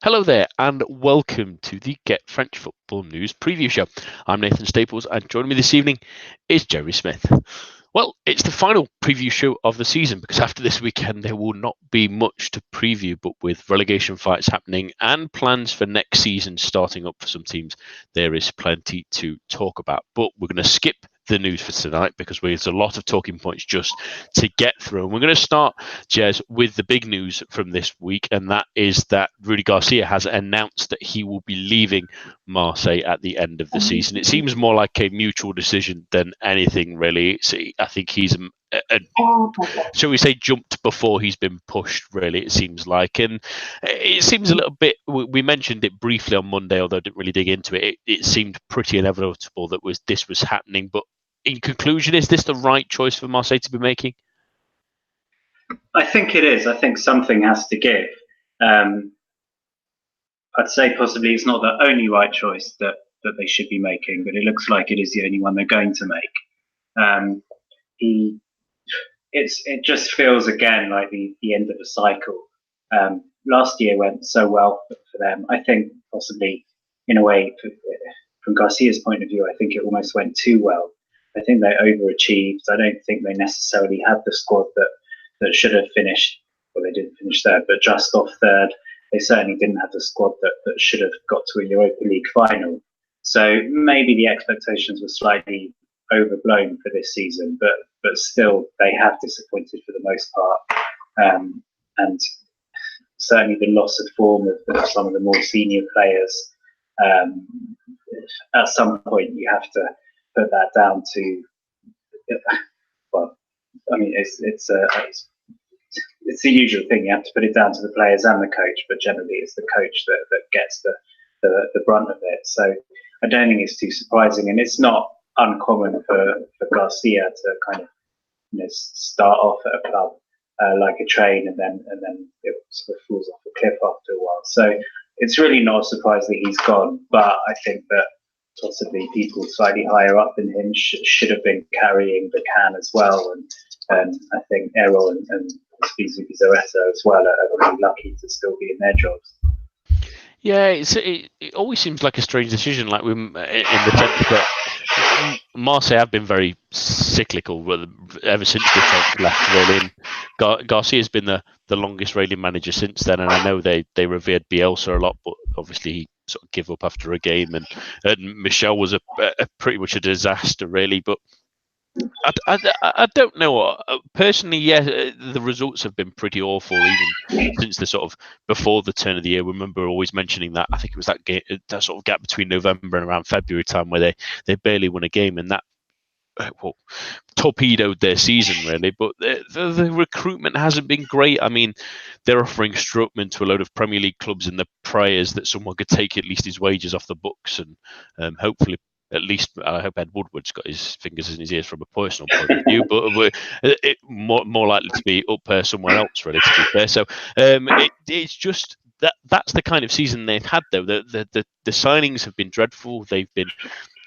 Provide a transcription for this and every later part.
Hello there, and welcome to the Get French Football News Preview Show. I'm Nathan Staples, and joining me this evening is Jerry Smith. Well, it's the final preview show of the season because after this weekend there will not be much to preview, but with relegation fights happening and plans for next season starting up for some teams, there is plenty to talk about. But we're going to skip the news for tonight because there's a lot of talking points just to get through. And we're going to start, Jez, with the big news from this week, and that is that Rudi Garcia has announced that he will be leaving Marseille at the end of the season. It seems more like a mutual decision than anything, really. I think he's shall we say, jumped before he's been pushed, really, it seems like. And it seems a little bit, we mentioned it briefly on Monday, although I didn't really dig into it. It seemed pretty inevitable that this was happening. But in conclusion, is this the right choice for Marseille to be making? I think it is. I think something has to give. I'd say possibly it's not the only right choice that they should be making, but it looks like it is the only one they're going to make. It just feels again like the end of a cycle. Last year went so well for them. I think possibly, in a way, from Garcia's point of view, I think it almost went too well. I think they overachieved. I don't think they necessarily had the squad that should have finished. Well, they didn't finish third, but just off third. They certainly didn't have the squad that should have got to a Europa League final. So maybe the expectations were slightly overblown for this season, but still they have disappointed for the most part. And certainly the loss of form of some of the more senior players. At some point, you have to put that down to. Well, I mean, it's the usual thing. You have to put it down to the players and the coach, but generally it's the coach that gets the brunt of it. So I don't think it's too surprising, and it's not uncommon for Garcia to kind of start off at a club like a train, and then it sort of falls off a cliff after a while. So it's really not a surprise that he's gone, but I think that possibly people slightly higher up than him should have been carrying the can as well, and I think Errol and Bizarreta as well are really lucky to still be in their jobs. Yeah, it always seems like a strange decision, like in the sense that Marseille have been very cyclical ever since the French left, really. And Garcia's been the longest reigning manager since then, and I know they revered Bielsa a lot, but obviously he sort of gave up after a game, and Michel was a pretty much a disaster, really. But I don't know. Personally, yeah, the results have been pretty awful even since the sort of before the turn of the year. I remember always mentioning that. I think it was that sort of gap between November and around February time where they barely won a game, and that torpedoed their season, really. But the recruitment hasn't been great. I mean, they're offering Strootman to a load of Premier League clubs in the prayers that someone could take at least his wages off the books, and hopefully. At least I hope Ed Woodward's got his fingers in his ears from a personal point of view, but more likely to be up somewhere else, really, to be fair. So it's just that's the kind of season they've had, though. The signings have been dreadful. They've been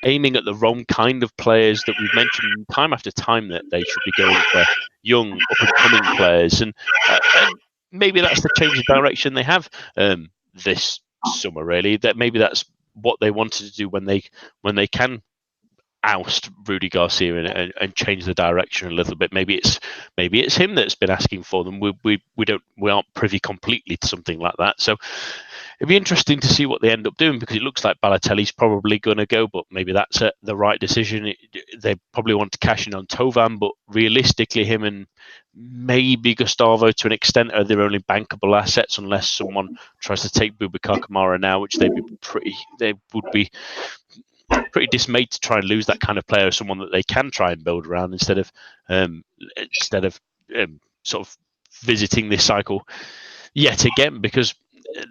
aiming at the wrong kind of players that we've mentioned time after time that they should be going for young, up-and-coming players. And maybe that's the change of direction they have this summer, really. That maybe that's what they wanted to do when they can oust Rudi Garcia and change the direction a little bit. Maybe it's him that's been asking for them. We aren't privy completely to something like that. So it'd be interesting to see what they end up doing, because it looks like Balotelli's probably going to go, but maybe that's the right decision. They probably want to cash in on Thauvin, but realistically, him and maybe Gustavo to an extent are their only bankable assets, unless someone tries to take Boubacar Kamara now, which they would be pretty dismayed to try and lose that kind of player, someone that they can try and build around instead of sort of visiting this cycle yet again, because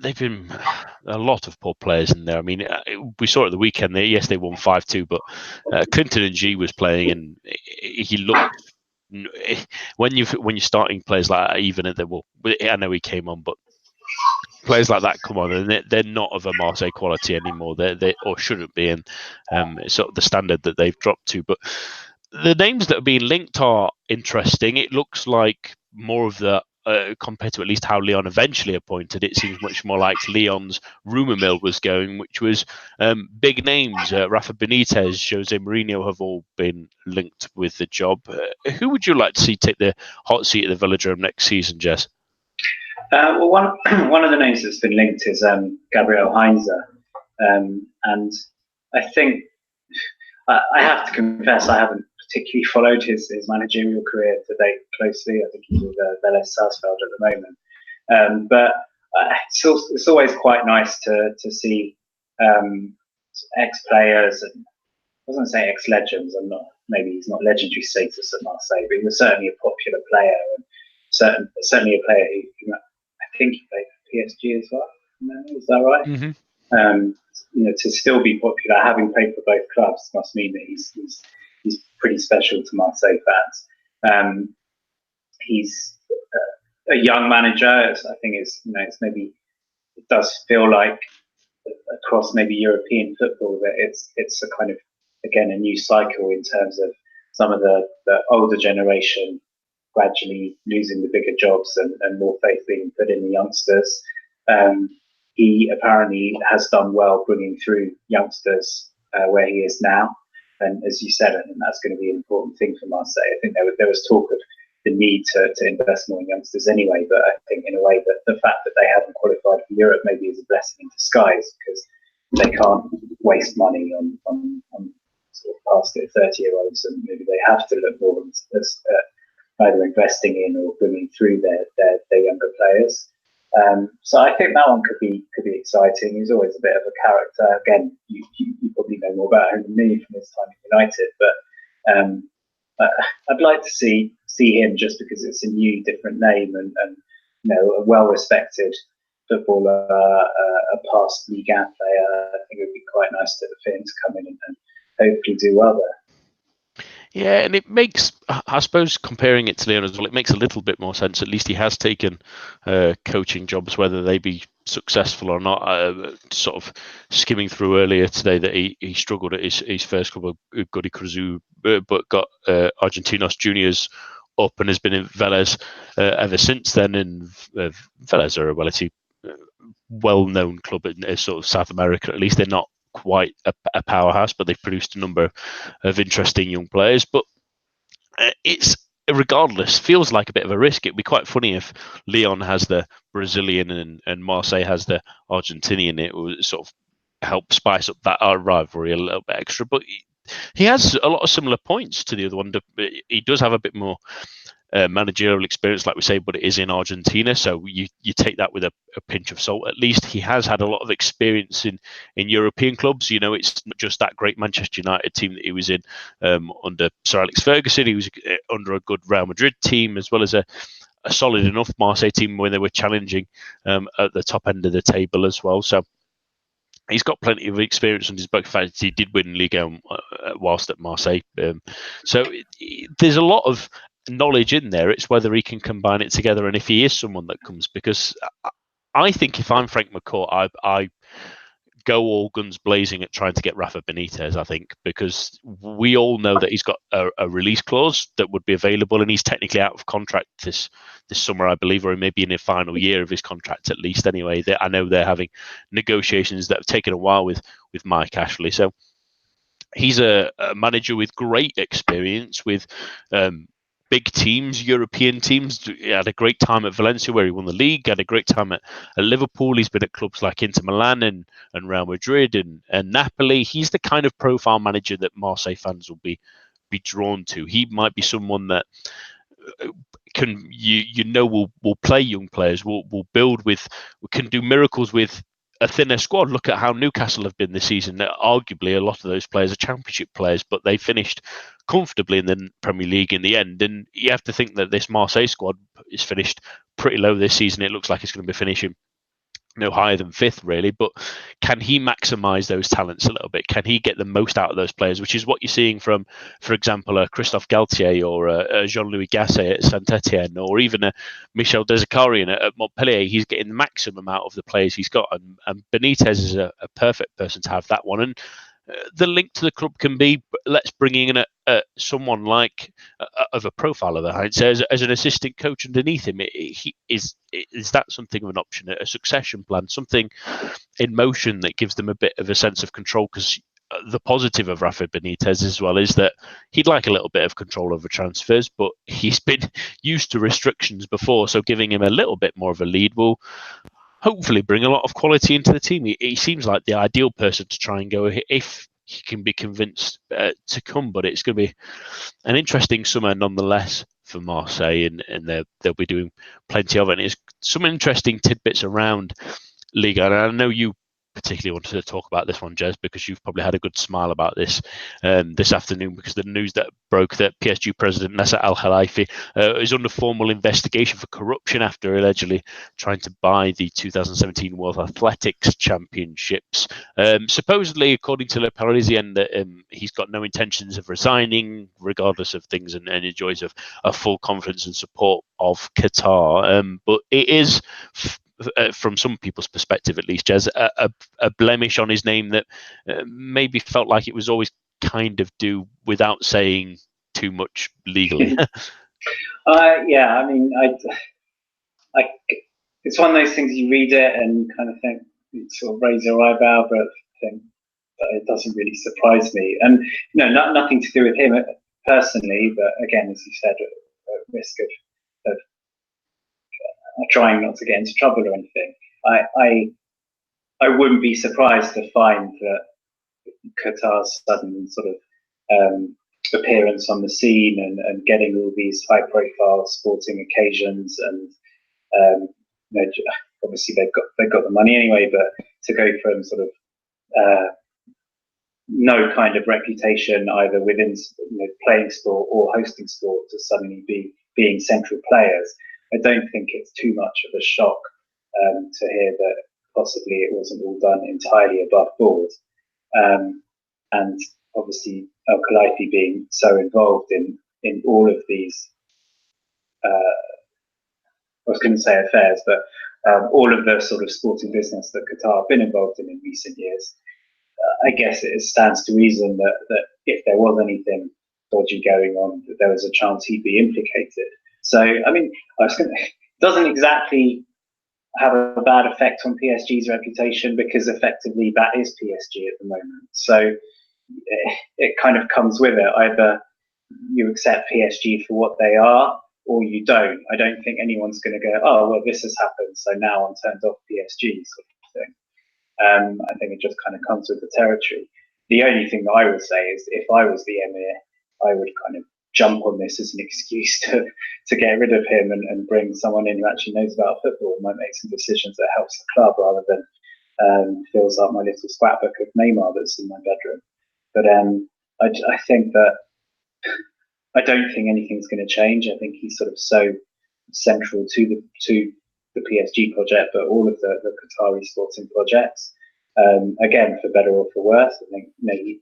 they've been a lot of poor players in there. I mean, we saw at the weekend. Yes, they won 5-2, but Clinton and G was playing, and he looked. When you're starting players like that, even at I know he came on, but players like that come on, and they're not of a Marseille quality anymore. They or shouldn't be, and it's sort of the standard that they've dropped to. But the names that are being linked are interesting. It looks like more of the compared to at least how Lyon eventually appointed. It seems much more like Lyon's rumour mill was going, which was big names. Rafa Benitez, Jose Mourinho have all been linked with the job. Who would you like to see take the hot seat at the Velodrome next season, Jess? Well, one of the names that's been linked is Gabriel Heinze, and I think I have to confess I haven't particularly followed his managerial career to date closely. I think he's with Vélez Sarsfield at the moment, but it's always quite nice to see ex-players, and I was going to say ex-legends. Maybe he's not legendary status at Marseille, but he was certainly a popular player, and certainly a player who I think he played for PSG as well. Is that right? Mm-hmm. To still be popular, having played for both clubs, must mean that he's pretty special to Marseille fans. He's a young manager. I think it's maybe it does feel like across maybe European football that it's a kind of again a new cycle in terms of some of the older generation gradually losing the bigger jobs and more faith being put in the youngsters. He apparently has done well bringing through youngsters where he is now. And as you said, I think that's going to be an important thing for Marseille. I think there was talk of the need to invest more in youngsters anyway, but I think in a way that the fact that they haven't qualified for Europe maybe is a blessing in disguise because they can't waste money on sort of past 30-year-olds, and maybe they have to look more at either investing in or bringing through their younger players. So I think that one could be exciting. He's always a bit of a character. Again, you probably know more about him than me from his time at United, but I'd like to see him just because it's a new, different name and a well-respected footballer, a past Ligue 1 player. I think it would be quite nice for him to come in and hopefully do well there. Yeah, and it makes, I suppose, comparing it to Lyon as well, it makes a little bit more sense. At least he has taken coaching jobs, whether they be successful or not. Sort of skimming through earlier today that he struggled at his first club, Godoy Cruz, but got Argentinos Juniors up and has been in Vélez ever since then. And Vélez are a relatively well-known club in sort of South America. At least they're not quite a powerhouse, but they've produced a number of interesting young players. But it's regardless feels like a bit of a risk. It'd be quite funny if Lyon has the Brazilian and Marseille has the Argentinian. It will sort of help spice up that rivalry a little bit extra. But he has a lot of similar points to the other one. He does have a bit more managerial experience, like we say, but it is in Argentina, so you take that with a pinch of salt. At least he has had a lot of experience in European clubs. It's not just that great Manchester United team that he was in under Sir Alex Ferguson. He was under a good Real Madrid team, as well as a solid enough Marseille team when they were challenging at the top end of the table as well. So he's got plenty of experience on his back. In fact, he did win Ligue 1 whilst at Marseille. So there's a lot of knowledge in there. It's whether he can combine it together and if he is someone that comes, because I think if I'm Frank McCourt, I go all guns blazing at trying to get Rafa Benitez, I think, because we all know that he's got a release clause that would be available, and he's technically out of contract this summer, I believe, or maybe in the final year of his contract at least anyway. I know they're having negotiations that have taken a while with Mike Ashley. So he's a manager with great experience with big teams, European teams. He had a great time at Valencia where he won the league, had a great time at Liverpool. He's been at clubs like Inter Milan and Real Madrid and Napoli. He's the kind of profile manager that Marseille fans will be drawn to. He might be someone that will play young players, will build with, can do miracles with a thinner squad. Look at how Newcastle have been this season. Arguably, a lot of those players are championship players, but they finished comfortably in the Premier League in the end. And you have to think that this Marseille squad is finished pretty low this season. It looks like it's going to be finishing no higher than fifth, really. But can he maximise those talents a little bit? Can he get the most out of those players? Which is what you're seeing from, for example, Christophe Galtier or Jean-Louis Gasset at Saint-Etienne, or even Michel Desicarian at Montpellier. He's getting the maximum out of the players he's got, and Benitez is a perfect person to have that one. And the link to the club can be, let's bring in someone like of a profile of the Heinz as an assistant coach underneath him. Is that something of an option, a succession plan, something in motion that gives them a bit of a sense of control? Because the positive of Rafa Benitez as well is that he'd like a little bit of control over transfers, but he's been used to restrictions before, so giving him a little bit more of a lead will hopefully bring a lot of quality into the team. He seems like the ideal person to try and go if he can be convinced to come, but it's going to be an interesting summer nonetheless for Marseille, and they'll be doing plenty of it. And it's some interesting tidbits around Liga, and I know you particularly wanted to talk about this one, Jez, because you've probably had a good smile about this this afternoon, because the news that broke that PSG president Nasser Al-Khelaifi is under formal investigation for corruption after allegedly trying to buy the 2017 World Athletics Championships. Supposedly, according to Le Parisien, that he's got no intentions of resigning, regardless of things, and enjoys a full confidence and support of Qatar. But it is, from some people's perspective at least, Jez, a blemish on his name that maybe felt like it was always kind of due without saying too much legally. Yeah, I mean, it's one of those things you read it and kind of think, you sort of raise your eyebrow, but think that it doesn't really surprise me. And nothing to do with him personally, but again, as you said, at risk of trying not to get into trouble or anything. I wouldn't be surprised to find that Qatar's sudden sort of appearance on the scene and getting all these high-profile sporting occasions, and obviously they've got the money anyway, but to go from sort of no kind of reputation either within playing sport or hosting sport to suddenly being central players, I don't think it's too much of a shock to hear that possibly it wasn't all done entirely above board. And obviously Al-Khelaifi being so involved in all of these, I was going to say affairs, but all of the sort of sporting business that Qatar have been involved in recent years, I guess it stands to reason that if there was anything dodgy going on, that there was a chance he'd be implicated. So, I mean, it doesn't exactly have a bad effect on PSG's reputation, because effectively that is PSG at the moment. So it kind of comes with it. Either you accept PSG for what they are, or you don't. I don't think anyone's going to go, oh, well, this has happened, so now I'm turned off PSG, sort of thing. I think it just kind of comes with the territory. The only thing that I would say is, if I was the Emir, I would kind of jump on this as an excuse to get rid of him and bring someone in who actually knows about football and might make some decisions that helps the club, rather than fills up my little scrapbook of Neymar that's in my bedroom. But I think that I don't think anything's going to change. I think he's sort of so central to the PSG project, but all of the Qatari sporting projects. Again, for better or for worse, I think maybe,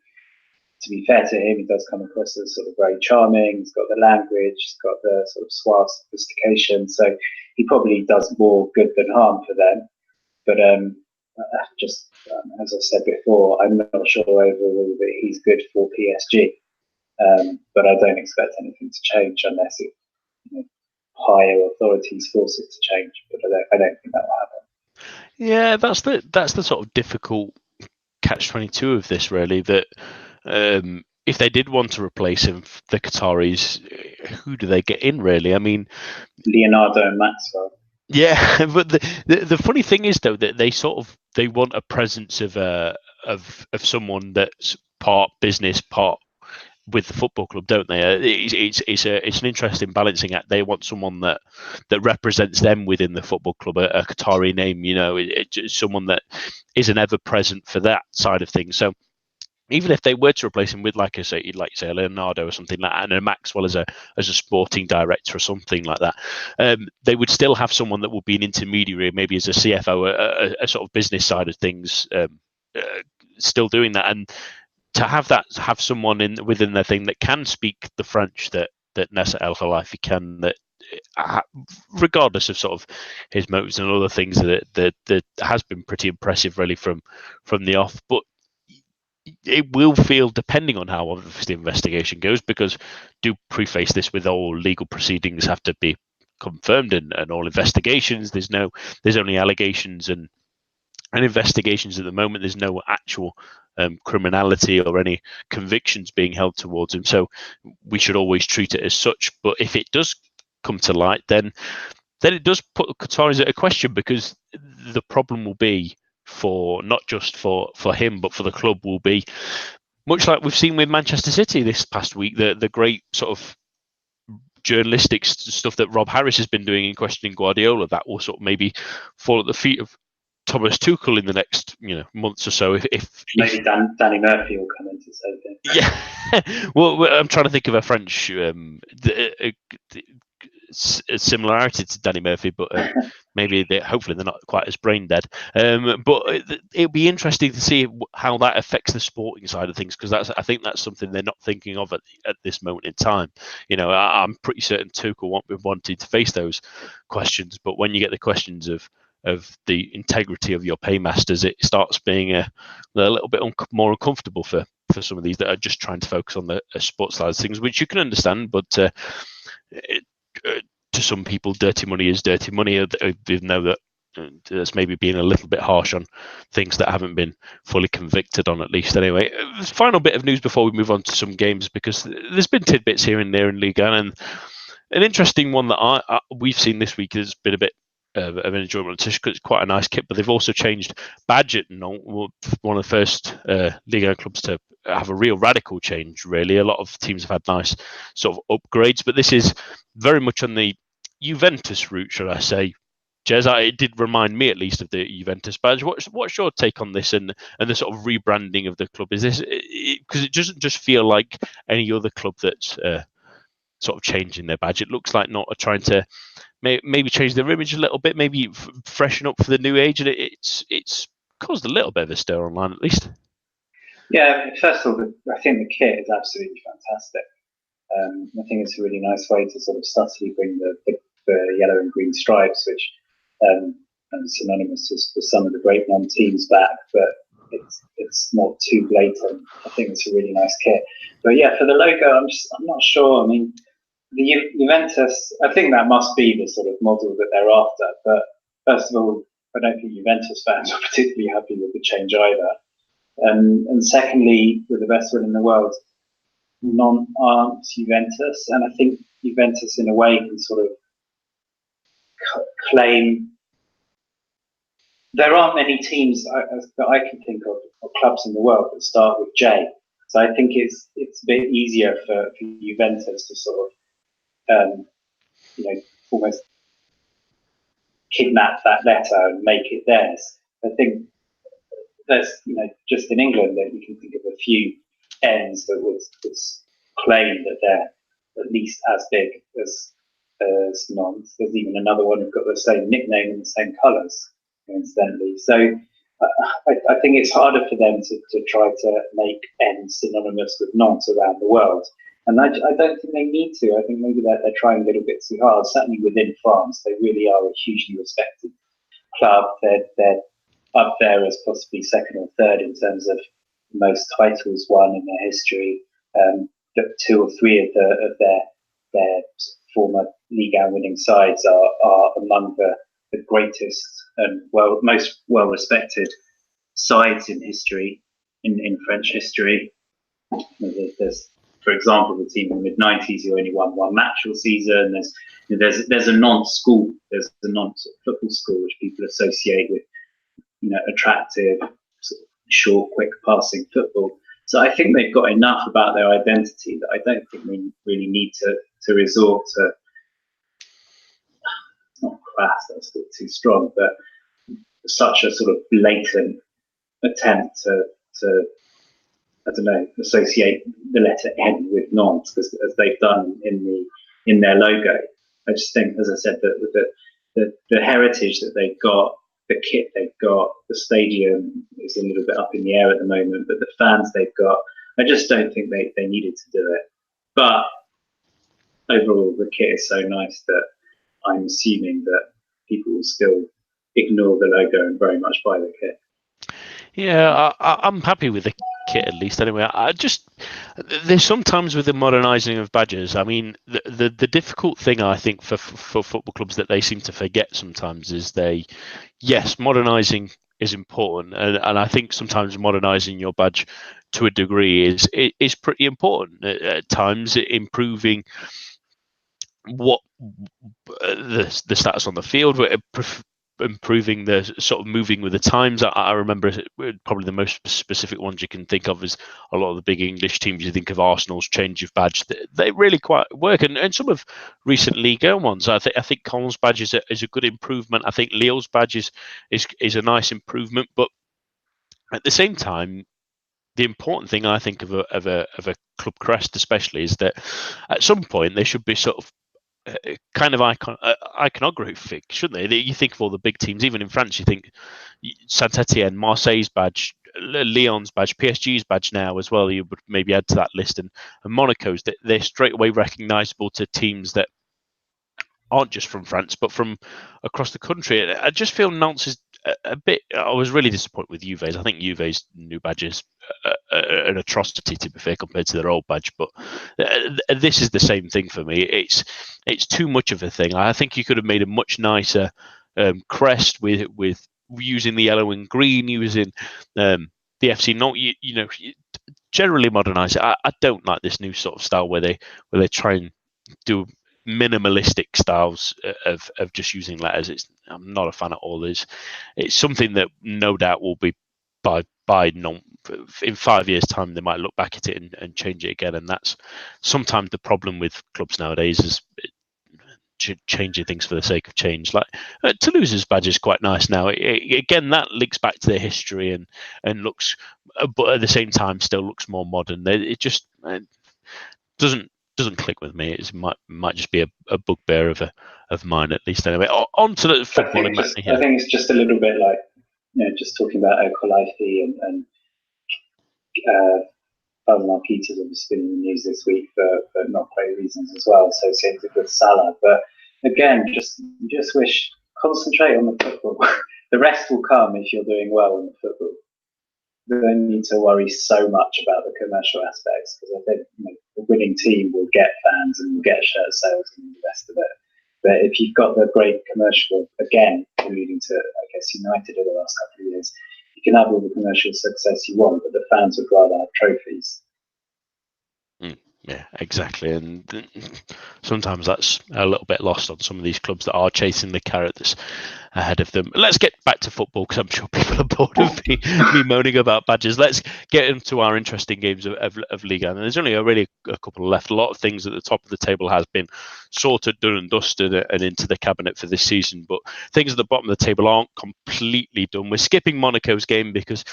to be fair to him, he does come across as sort of very charming. He's got the language, he's got the sort of suave sophistication. So he probably does more good than harm for them. But as I said before, I'm not sure overall that he's good for PSG. But I don't expect anything to change unless higher authorities force it to change. But I don't think that will happen. Yeah, that's the sort of difficult catch-22 of this, really. That if they did want to replace him, the Qataris, who do they get in, really? I mean, Leonardo and Maxwell. Yeah, but the funny thing is, though, that they want a presence of someone that's part business, part with the football club, don't they? It's an interesting balancing act. They want someone that represents them within the football club, a Qatari name, someone that isn't ever present for that side of things. So even if they were to replace him with, like you say, a Leonardo or something like that, and a Maxwell as a sporting director or something like that, they would still have someone that would be an intermediary, maybe as a CFO, a sort of business side of things, still doing that. And to have someone within their thing that can speak the French that Nasser El-Khelaifi can, that regardless of sort of his motives and other things, that has been pretty impressive, really, from the off. But it will feel, depending on how the investigation goes, because do preface this with all legal proceedings have to be confirmed, and all investigations. There's only allegations and investigations at the moment. There's no actual criminality or any convictions being held towards him. So we should always treat it as such. But if it does come to light, then it does put Qataris at a question, because the problem will be, for not just for him but for the club, will be much like we've seen with Manchester City this past week, the great sort of journalistic stuff that Rob Harris has been doing in questioning Guardiola, that will sort of maybe fall at the feet of Thomas Tuchel in the next months or so. If maybe Danny Murphy will come in to say that. Yeah, well, I'm trying to think of a French similarity to Danny Murphy, but maybe hopefully they're not quite as brain dead. But it'll be interesting to see how that affects the sporting side of things, because I think that's something they're not thinking of at this moment in time. I'm pretty certain Tuchel won't be wanting to face those questions, but when you get the questions of the integrity of your paymasters, it starts being a little bit more uncomfortable for some of these that are just trying to focus on the sports side of things, which you can understand, but to some people, dirty money is dirty money. They know that that's maybe being a little bit harsh on things that haven't been fully convicted on, at least. Anyway, final bit of news before we move on to some games, because there's been tidbits here and there in Ligue 1, and an interesting one that we've seen this week has been a bit of an enjoyment, because it's quite a nice kit, but they've also changed badge at Nantes, one of the first Ligue 1 clubs to have a real radical change, really. A lot of teams have had nice sort of upgrades, but this is very much on the Juventus route, should I say. Jez, it did remind me at least of the Juventus badge. What's your take on this and the sort of rebranding of the club? Is this because it doesn't just feel like any other club that's sort of changing their badge? It looks like not trying to maybe change their image a little bit, maybe freshen up for the new age, and it's caused a little bit of a stir online, at least. Yeah, first of all, I think the kit is absolutely fantastic. I think it's a really nice way to sort of subtly bring the yellow and green stripes, which is synonymous with some of the great non-teams back, but it's not too blatant. I think it's a really nice kit. But yeah, for the logo, I'm not sure. I mean, the Juventus, I think that must be the sort of model that they're after. But first of all, I don't think Juventus fans are particularly happy with the change either. And secondly, with the best will in the world, Nantes aren't Juventus, and I think Juventus in a way can sort of claim there aren't many teams that I can think of clubs in the world that start with J. So I think it's a bit easier for Juventus to sort of almost kidnap that letter and make it theirs. I think there's just in England that you can think of a few N's that would claim that they're at least as big as Nantes. There's even another one who's got the same nickname and the same colours, incidentally. So I think it's harder for them to try to make N synonymous with Nantes around the world. And I don't think they need to. I think maybe they're trying a little bit too hard. Certainly within France, they really are a hugely respected club. They're up there as possibly second or third in terms of most titles won in their history. Two or three of their former Ligue 1 winning sides are among the greatest and most well respected sides in history, in French history. There's, for example, the team in the mid-90s who only won one match all season. There's a Nantes school. There's a Nantes football school which people associate with attractive, sort of short, quick passing football. So I think they've got enough about their identity that I don't think we really need to resort to, not crass, that's a bit too strong, but such a sort of blatant attempt to I don't know, associate the letter N with Nantes as they've done in their logo. I just think, as I said, that the heritage that they've got, the kit they've got, the stadium is a little bit up in the air at the moment, but the fans they've got, I just don't think they needed to do it. But overall, the kit is so nice that I'm assuming that people will still ignore the logo and very much buy the kit. Yeah, I'm happy with the kit, at least. Anyway, there's sometimes with the modernising of badges. I mean, the difficult thing I think for football clubs that they seem to forget sometimes is yes, modernising is important, and I think sometimes modernising your badge to a degree is pretty important at times, improving what the status on the field, improving the sort of moving with the times. I remember probably the most specific ones you can think of is a lot of the big English teams. You think of Arsenal's change of badge; they really quite work, and some of recent League One ones. I think Colm's badge is a good improvement. I think Leo's badge is a nice improvement, but at the same time, the important thing I think of a club crest, especially, is that at some point they should be sort of kind of iconographic, shouldn't they? You think of all the big teams, even in France. You think Saint-Etienne, Marseille's badge, Lyon's badge, PSG's badge now as well. You would maybe add to that list, and Monaco's. They're straight away recognisable to teams that aren't just from France, but from across the country. I just feel Nantes is a bit. I was really disappointed with Juve's. I think Juve's new badge is an atrocity, to be fair, compared to their old badge. But this is the same thing for me. It's too much of a thing. I think you could have made a much nicer crest with using the yellow and green, using the FC. Not generally modernise it. I don't like this new sort of style where they try and do minimalistic styles of just using letters. I'm not a fan of all this. It's something that no doubt will be in 5 years' time they might look back at it and change it again. And that's sometimes the problem with clubs nowadays, is changing things for the sake of change. Like Toulouse's badge is quite nice now. Again, that links back to their history and looks, but at the same time still looks more modern. It just doesn't click with me. It might just be a bugbear of mine, at least. Anyway, on to the football. I think it's just a little bit like, just talking about Equalife and Marquita's obviously been in the news this week for not great reasons as well, associated with Salah. But again, just wish, concentrate on the football. The rest will come if you're doing well in the football. You don't need to worry so much about the commercial aspects, because I think the winning team will get fans and will get shirt sales and the rest of it. But if you've got the great commercial, again, alluding to, I guess, United over the last couple of years, you can have all the commercial success you want, but the fans would rather have trophies. Yeah, exactly. And sometimes that's a little bit lost on some of these clubs that are chasing the carrot that's ahead of them. Let's get back to football, because I'm sure people are bored of me moaning about badges. Let's get into our interesting games of Liga. And there's only really a couple left. A lot of things at the top of the table has been sorted, done and dusted, and into the cabinet for this season. But things at the bottom of the table aren't completely done. We're skipping Monaco's game because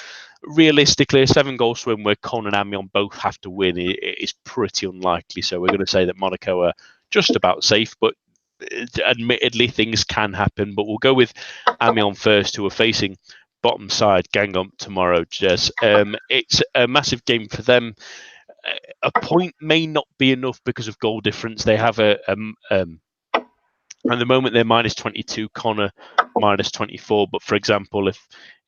realistically, a 7-goal swing where Caen and Amiens both have to win is pretty unlikely. So we're going to say that Monaco are just about safe, but admittedly things can happen. But we'll go with Amiens first, who are facing bottom side Guingamp tomorrow, Jez. It's a massive game for them. A point may not be enough because of goal difference. They have at the moment they're minus 22, Connor minus 24. But for example,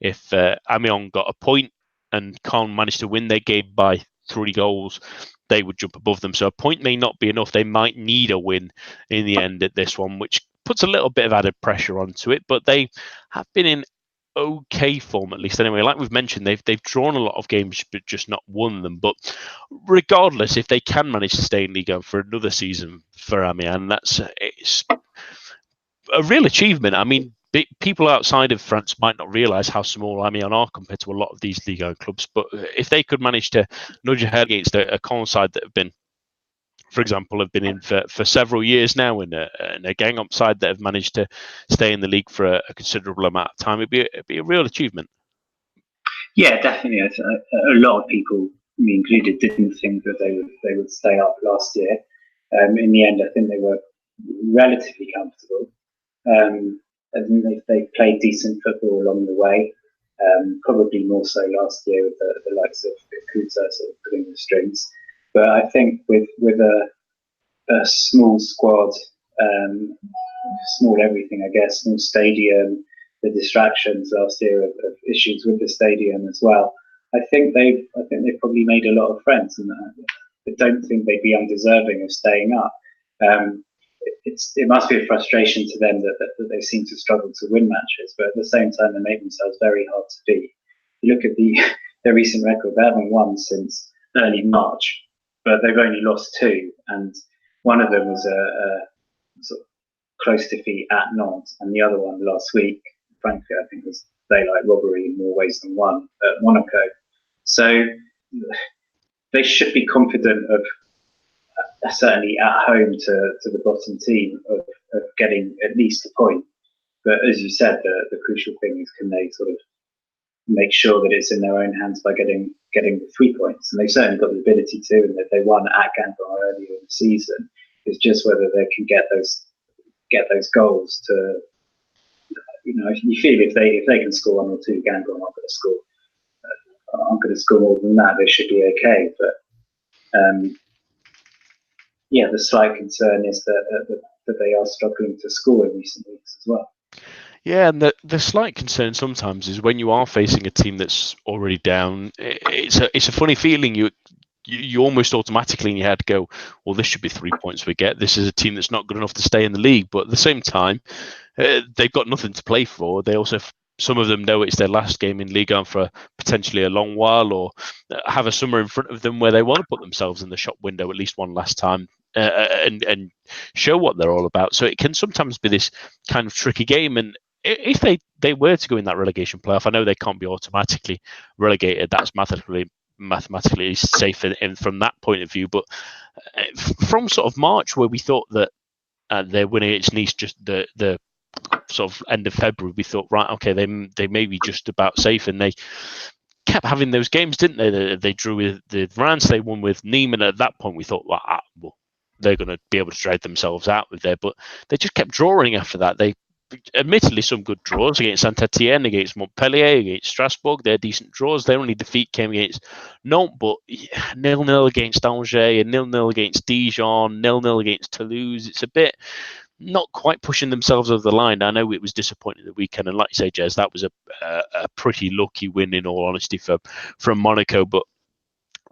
if Amiens got a point and Caen managed to win their game by 3 goals, they would jump above them. So a point may not be enough. They might need a win in the end at this one, which puts a little bit of added pressure onto it. But they have been in okay form, at least anyway. Like we've mentioned, they've drawn a lot of games but just not won them. But regardless, if they can manage to stay in Ligue 1 for another season for Amiens, it's a real achievement. I mean, people outside of France might not realise how small Amiens are compared to a lot of these Ligue 1 clubs. But if they could manage to nudge ahead against a Caen side that have been, for example, have been in for several years now, and a Guingamp side that have managed to stay in the league for a considerable amount of time, it'd be a real achievement. Yeah, definitely. A lot of people, me included, didn't think that they would stay up last year. In the end, I think they were relatively comfortable. And they played decent football along the way. Probably more so last year with the likes of Kuta sort of pulling the strings. But I think with a small squad, small everything, I guess, small stadium, the distractions last year of issues with the stadium as well, I think they've probably made a lot of friends, and I don't think they'd be undeserving of staying up. It must be a frustration to them that they seem to struggle to win matches, but at the same time they make themselves very hard to beat. You look at their recent record; they haven't won since early March, but they've only lost 2, and one of them was a sort of close defeat at Nantes, and the other one last week, frankly, I think was daylight robbery in more ways than one at Monaco. So they should be confident of, certainly at home to the bottom team, of getting at least a point. But as you said, the crucial thing is, can they sort of make sure that it's in their own hands by getting the 3 points? And they've certainly got the ability to, and that they won at Guingamp earlier in the season. It's just whether they can get those goals to, you feel if they can score 1 or 2, Guingamp aren't going to score more than that. They should be okay. But the slight concern is that they are struggling to score in recent weeks as well. Yeah, and the slight concern sometimes is when you are facing a team that's already down. It's a funny feeling. You almost automatically in your head go, well, this should be 3 points we get. This is a team that's not good enough to stay in the league. But at the same time, they've got nothing to play for. They also, some of them know it's their last game in Ligue 1 for potentially a long while, or have a summer in front of them where they want to put themselves in the shop window at least one last time and show what they're all about. So it can sometimes be this kind of tricky game. And if they were to go in that relegation playoff, I know they can't be automatically relegated. That's mathematically safe in from that point of view. But from sort of March, where we thought that they're winning against Nice just the sort of end of February, we thought, right, okay, they may be just about safe, and they kept having those games, didn't they? They drew with the Reims, they won with Nîmes, and at that point we thought, well, they're going to be able to drag themselves out with there, but they just kept drawing after that. They admittedly some good draws against Saint-Etienne, against Montpellier, against Strasbourg. They're decent draws. Their only defeat came against Nantes, but 0-0 against Angers, and 0-0 against Dijon, 0-0 against Toulouse. It's a bit not quite pushing themselves over the line. I know it was disappointing the weekend, and like you say, Jez, that was a pretty lucky win in all honesty from Monaco, but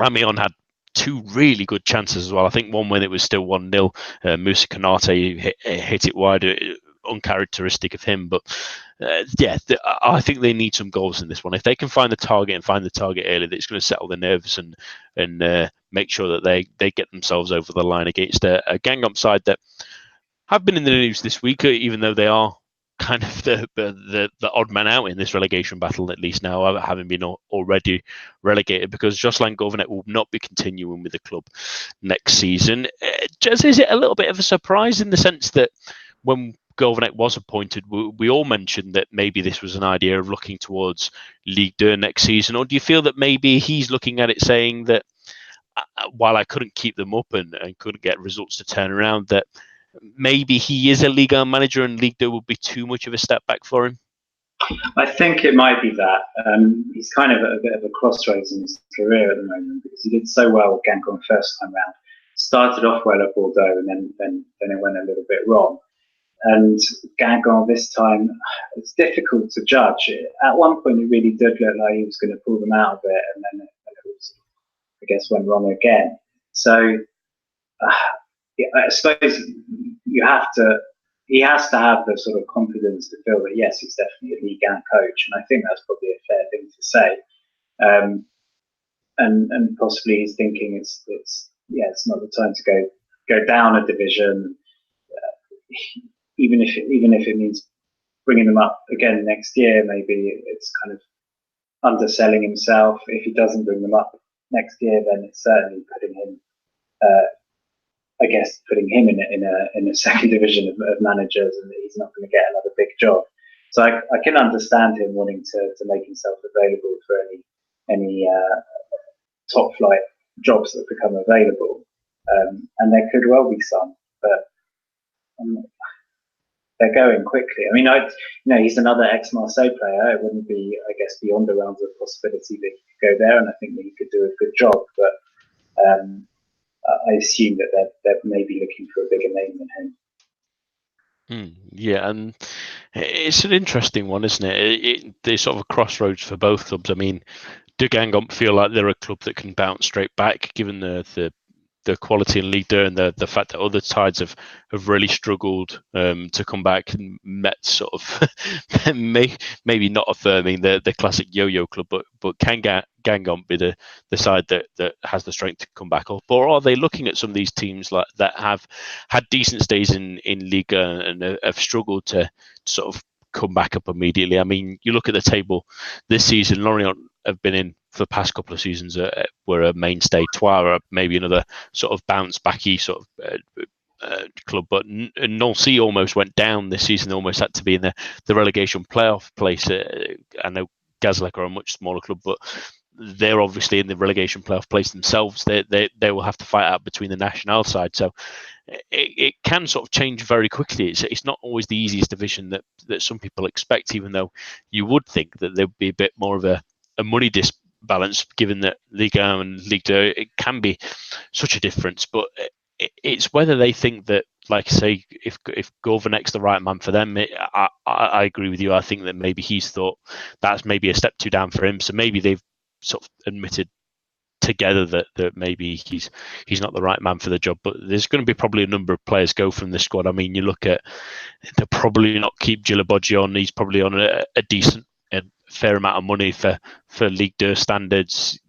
Amiens had 2 really good chances as well. I think one when it was still 1-0, Moussa Konate hit it wide, uncharacteristic of him. But I think they need some goals in this one. If they can find the target early, it's going to settle the nerves and make sure that they get themselves over the line against a Guingamp side that have been in the news this week, even though they are kind of the odd man out in this relegation battle, at least now, having been already relegated, because Jocelyn Gourvenec will not be continuing with the club next season. Jez, is it a little bit of a surprise in the sense that when Gourvenec was appointed, we all mentioned that maybe this was an idea of looking towards Ligue 2 next season, or do you feel that maybe he's looking at it saying that while I couldn't keep them up and couldn't get results to turn around, that maybe he is a Ligue 1 manager and Ligue 2 would be too much of a step back for him? I think it might be that. He's kind of at a bit of a crossroads in his career at the moment, because he did so well with Guingamp first time round. Started off well at Bordeaux, and then it went a little bit wrong. And Guingamp this time, it's difficult to judge. At one point, it really did look like he was going to pull them out of it, and then it went wrong again. So I suppose he has to have the sort of confidence to feel that, yes, he's definitely a Ligue 1 coach, and I think that's probably a fair thing to say. And possibly he's thinking it's not the time to go down a division, even if it means bringing them up again next year. Maybe it's kind of underselling himself. If he doesn't bring them up next year, then it's certainly putting him in a second division of managers, and he's not going to get another big job. So I can understand him wanting to make himself available for any top flight jobs that become available, and there could well be some, but they're going quickly. I mean, he's another ex-Marseille player. It wouldn't be, I guess, beyond the realms of possibility that he could go there, and I think that he could do a good job, but I assume that they're maybe looking for a bigger name than him. Yeah, and it's an interesting one, isn't it? There's sort of a crossroads for both clubs. I mean, do Guingamp feel like they're a club that can bounce straight back, given the quality in Ligue 2 and the fact that other sides have really struggled to come back and met sort of maybe not affirming the classic yo-yo club, but can Guingamp be the side that has the strength to come back up? Or are they looking at some of these teams like that have had decent stays in Liga and have struggled to sort of come back up immediately? I mean, you look at the table this season, Lorient have been in for the past couple of seasons, were a mainstay. Troyes, maybe another sort of bounce backy sort of club, but Nancy almost went down this season. They almost had to be in the relegation playoff place. I know Gazlec are a much smaller club, but they're obviously in the relegation playoff place themselves. They will have to fight out between the national side. So it can sort of change very quickly. It's not always the easiest division that some people expect, even though you would think that there'd be a bit more of a money disbalance, given that Ligue 1 and Ligue 2, it can be such a difference. But it's whether they think that, like I say, if Gourvenec's the right man for them. I agree with you. I think that maybe he's thought that's maybe a step too down for him. So maybe they've sort of admitted together that maybe he's not the right man for the job. But there's going to be probably a number of players go from this squad. I mean, you look at, they'll probably not keep Djilabodji on. He's probably on a decent, fair amount of money for Ligue 2 standards.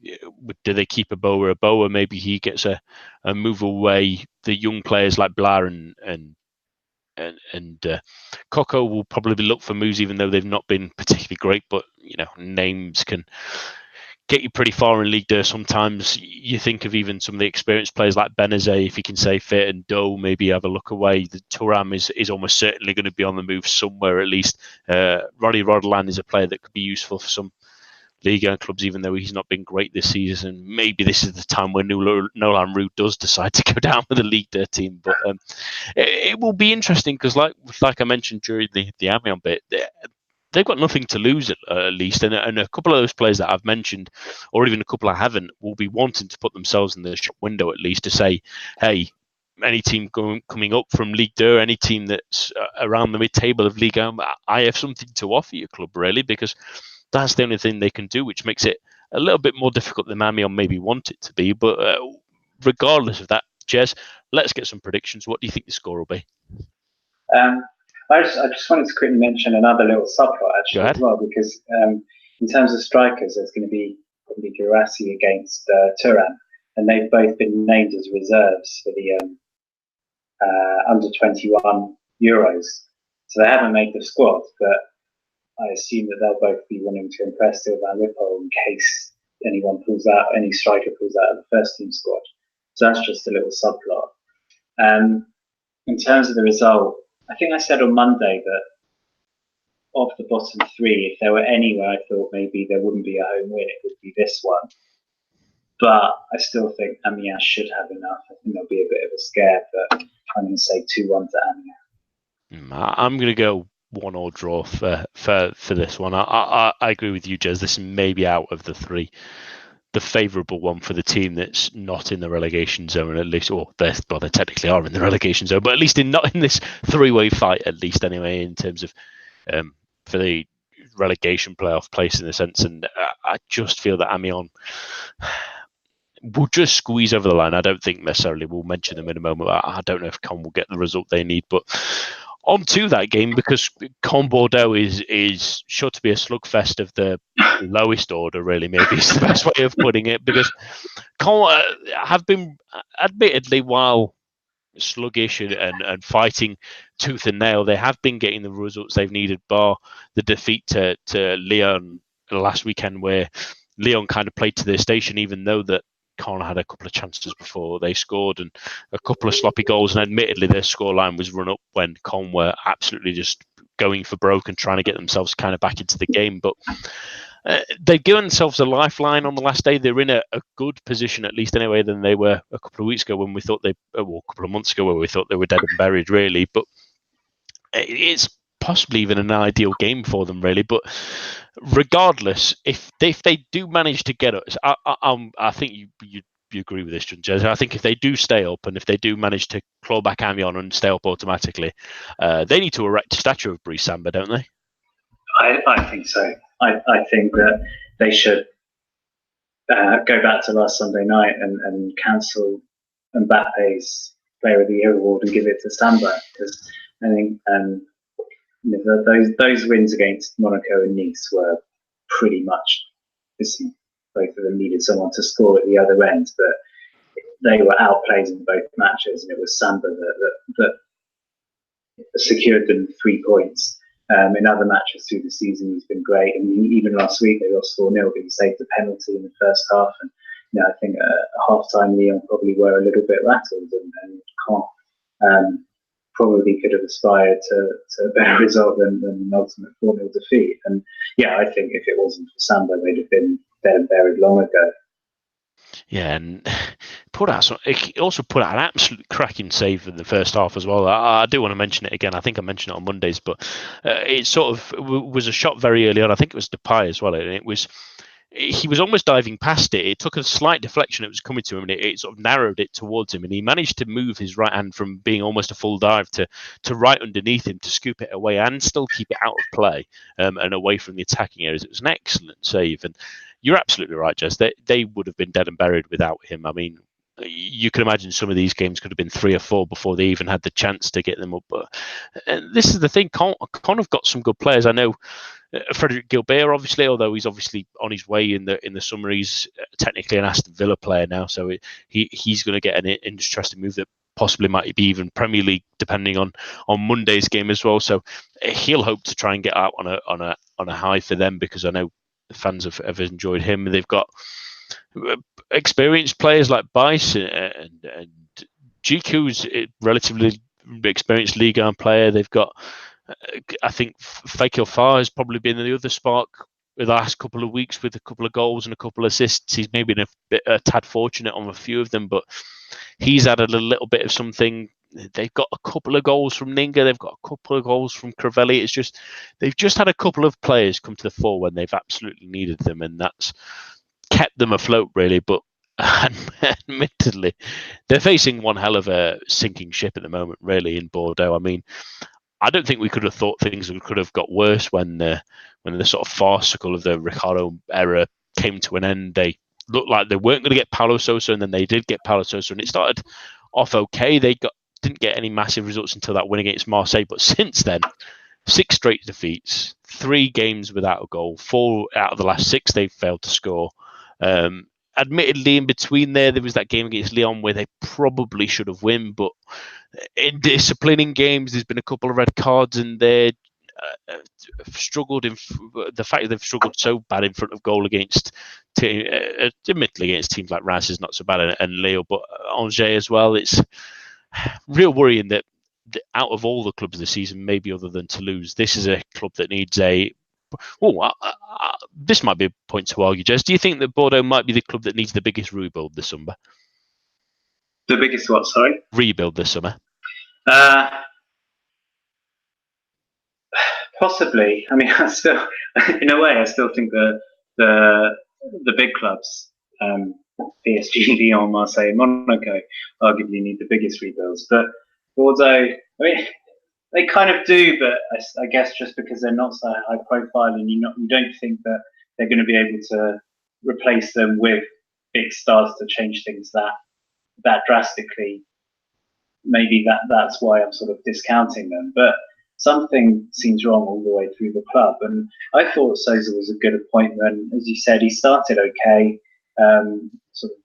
Do they keep Aboa? Maybe he gets a move away. The young players like Blar and Coco will probably look for moves, even though they've not been particularly great. But names can get you pretty far in Ligue 2 sometimes. You think of even some of the experienced players like Benazet, if you can say fit, and Doe, maybe have a look away. The Thuram is almost certainly going to be on the move somewhere at least. Ronnie Rodeland is a player that could be useful for some Ligue 1 clubs, even though he's not been great this season. Maybe this is the time when Nolan Roux does decide to go down with the Ligue 2 team. But it will be interesting because, like I mentioned during the Amiens bit, they've got nothing to lose at least, and a couple of those players that I've mentioned, or even a couple I haven't, will be wanting to put themselves in the shop window at least to say, hey, any team coming up from Ligue 2, any team that's around the mid-table of Ligue 1, I have something to offer your club, really, because that's the only thing they can do, which makes it a little bit more difficult than Amiens maybe want it to be. But regardless of that, Jez, let's get some predictions. What do you think the score will be? I just wanted to quickly mention another little subplot actually as well, because in terms of strikers, there's going to be probably Garcia against Thuram, and they've both been named as reserves for the under 21 Euros. So they haven't made the squad, but I assume that they'll both be wanting to impress Sylvain Ripoll in case any striker pulls out of the first team squad. So that's just a little subplot. In terms of the result, I think I said on Monday that of the bottom three, if there were anywhere I thought maybe there wouldn't be a home win, it would be this one. But I still think Amiens should have enough. I think there'll be a bit of a scare, but I'm going to say 2-1 to Amiens. I'm going to go 1-1 draw for this one. I agree with you, Jez. This may be out of the three the favourable one for the team that's not in the relegation zone, at least, or they technically are in the relegation zone, but at least not in this three-way fight, at least anyway, in terms of for the relegation playoff place in a sense. And I just feel that Amiens will just squeeze over the line. I don't think necessarily we'll mention them in a moment. I don't know if Caen will get the result they need, but on to that game, because Caen Bordeaux is sure to be a slugfest of the lowest order, really, maybe is the best way of putting it, because Caen have been, admittedly, while sluggish and fighting tooth and nail, they have been getting the results they've needed, bar the defeat to Lyon last weekend, where Lyon kind of played to their station, even though that Caen had a couple of chances before they scored and a couple of sloppy goals, and admittedly their scoreline was run up when Caen were absolutely just going for broke and trying to get themselves kind of back into the game. But they've given themselves a lifeline on the last day. They're in a good position, at least anyway, than they were a couple of weeks ago when we thought a couple of months ago where we thought they were dead and buried, really. But it's possibly even an ideal game for them, really. But regardless, if they do manage to get us, I think you agree with this, Jez. I think if they do stay up and if they do manage to claw back Amiens and stay up automatically, they need to erect a statue of Brice Samba, don't they? I think so. I think that they should go back to last Sunday night and cancel Mbappe's Player of the Year award and give it to Samba, because I think those wins against Monaco and Nice were pretty much, both of them needed someone to score at the other end, but they were outplayed in both matches, and it was Samba that secured them 3 points. In other matches through the season, he's been great. I mean, even last week they lost 4-0, but he saved the penalty in the first half. And I think at half time Lyon probably were a little bit rattled and probably could have aspired to a better result than an ultimate 4-0 defeat. And I think if it wasn't for Samba, they'd have been dead and buried long ago. Yeah, and he also put out an absolute cracking save in the first half as well. I do want to mention it again. I think I mentioned it on Mondays, but it sort of was a shot very early on. I think it was Depay as well, and he was almost diving past it. It took a slight deflection. It was coming to him, and it sort of narrowed it towards him. And he managed to move his right hand from being almost a full dive to right underneath him to scoop it away and still keep it out of play and away from the attacking areas. It was an excellent save. And you're absolutely right, Jess. They would have been dead and buried without him. I mean, you can imagine some of these games could have been 3 or 4 before they even had the chance to get them up. But this is the thing. Caen have got some good players. I know Frederick Gilbert, obviously, although he's obviously on his way in the summer, he's technically an Aston Villa player now, so he's going to get an interesting move that possibly might be even Premier League, depending on Monday's game as well. So he'll hope to try and get out on a high for them, because I know the fans have enjoyed him. They've got experienced players like Bice and GQ's relatively experienced Ligue 1 player. They've got, I think, Fakir Farr has probably been the other spark the last couple of weeks with a couple of goals and a couple of assists. He's maybe been a tad fortunate on a few of them, but he's added a little bit of something. They've got a couple of goals from Ninga. They've got a couple of goals from Crivelli. They've just had a couple of players come to the fore when they've absolutely needed them, and that's kept them afloat, really. But admittedly, they're facing one hell of a sinking ship at the moment, really, in Bordeaux. I mean, I don't think we could have thought things could have got worse when the sort of farcical of the Ricardo era came to an end. They looked like they weren't going to get Paulo Sousa, and then they did get Paulo Sousa, and it started off okay. They didn't get any massive results until that win against Marseille, but since then, 6 straight defeats, 3 games without a goal, 4 out of the last 6 they've failed to score. Admittedly, in between there was that game against Lyon where they probably should have won, but in disciplining games, there's been a couple of red cards, and they've struggled the fact that they've struggled so bad in front of goal against, admittedly against teams like Reims is not so bad, and Leo, but Angers as well. It's real worrying that out of all the clubs this season, maybe other than Toulouse, this is a club that needs this might be a point to argue, Jez. Do you think that Bordeaux might be the club that needs the biggest rebuild this summer? The biggest what, sorry? Rebuild this summer. Possibly. I mean, in a way, I still think the big clubs, PSG, Lyon, Marseille, Monaco, arguably need the biggest rebuilds. But Bordeaux, I mean, they kind of do, but I guess just because they're not so high profile, and you don't think that they're going to be able to replace them with big stars to change things that drastically. Maybe that's why I'm sort of discounting them. But something seems wrong all the way through the club, and I thought Sousa was a good appointment. As you said, he started okay, sort of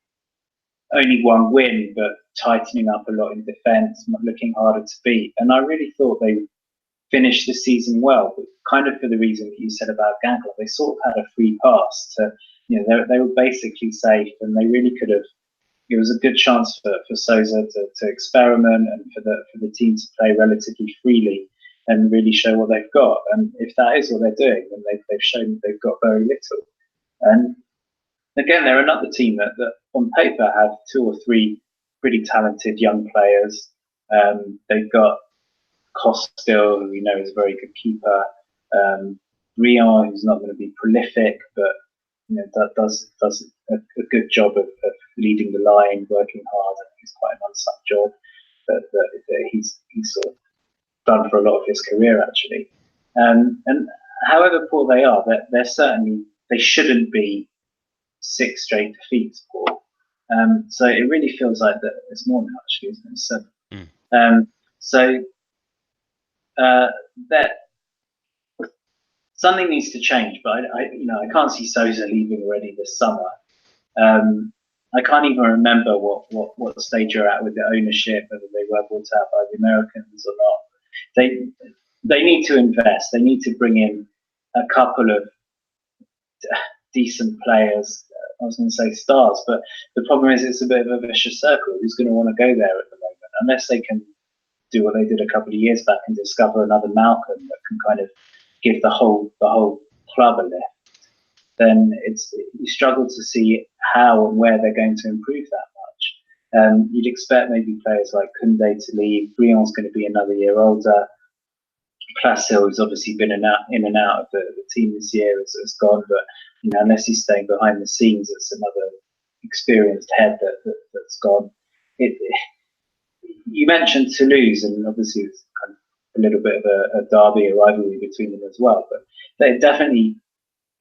only 1 win, but tightening up a lot in defence, looking harder to beat. And I really thought they finished the season well, but kind of for the reason that you said about Gangler. They sort of had a free pass to, they were basically safe, and they really could have. It was a good chance for Sousa to experiment, and for the team to play relatively freely and really show what they've got. And if that is what they're doing, then they've shown that they've got very little. And again, they're another team that on paper have 2 or 3 pretty talented young players. They've got Costil, who we know is a very good keeper. Rion, who's not going to be prolific, but that does a good job of leading the line, working hard. I think it's quite an unsung job that he's sort of done for a lot of his career, actually. And however poor they are, they're certainly, they shouldn't be 6 straight defeats, Paul. So it really feels like that. It's more than actually, isn't it? 7. So that something needs to change. But I can't see Sousa leaving already this summer. I can't even remember what stage you're at with the ownership, whether they were bought out by the Americans or not. They need to invest. They need to bring in a couple of decent players. I was going to say stars, but the problem is it's a bit of a vicious circle. Who's going to want to go there at the moment? Unless they can do what they did a couple of years back and discover another Malcolm that can kind of give the whole club a lift, then you struggle to see how and where they're going to improve that much. You'd expect maybe players like Koundé to leave. Brion's going to be another year older. Placil, who's obviously been in and out of the team this year, has gone. But unless he's staying behind the scenes, it's another experienced head that's gone. You mentioned Toulouse, and obviously it's kind of a little bit of a derby, a rivalry between them as well. But